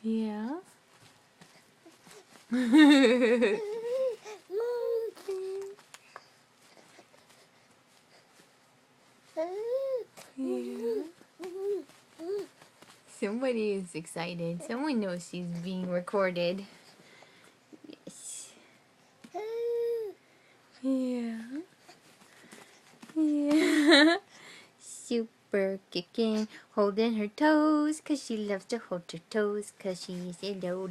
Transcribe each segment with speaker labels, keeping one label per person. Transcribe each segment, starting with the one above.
Speaker 1: Yeah. Yeah. Somebody is excited. Someone knows she's being recorded. Yes. Yeah. Yeah. Super kicking, holding her toes, 'cause she loves to hold her toes, 'cause she's a toe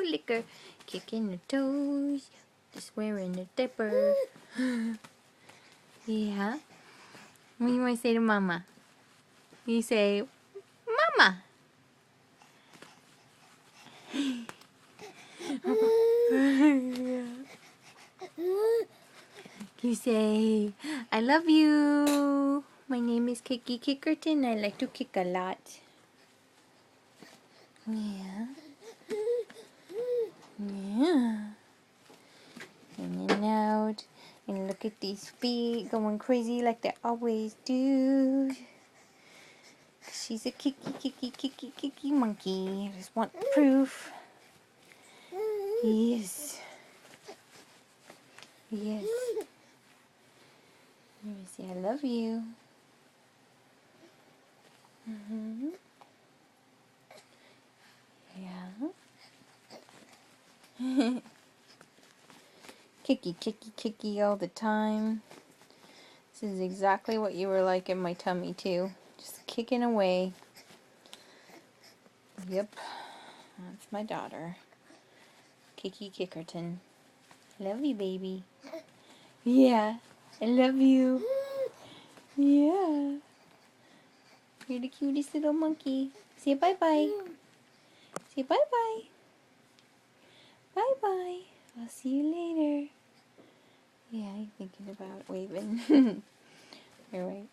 Speaker 1: licker, kicking her toes, just wearing a diaper. Yeah. What do you want to say to Mama? You say, Mama. You say, I love you. My name is Kiki Kickerton. I like to kick a lot. Yeah. Yeah. In and out. And look at these feet going crazy like they always do. She's a kicky monkey. I just want proof. Yes. Yes. Let me see. I love you. Yeah. Kicky all the time. This is exactly what you were like in my tummy too. Just kicking away. Yep. That's my daughter. Kiki Kickerton. Love you, baby. Yeah. I love you. Yeah. You're the cutest little monkey. Say bye-bye. Say bye-bye. Bye-bye. I'll see you later. Yeah, I'm thinking about waving. You're right.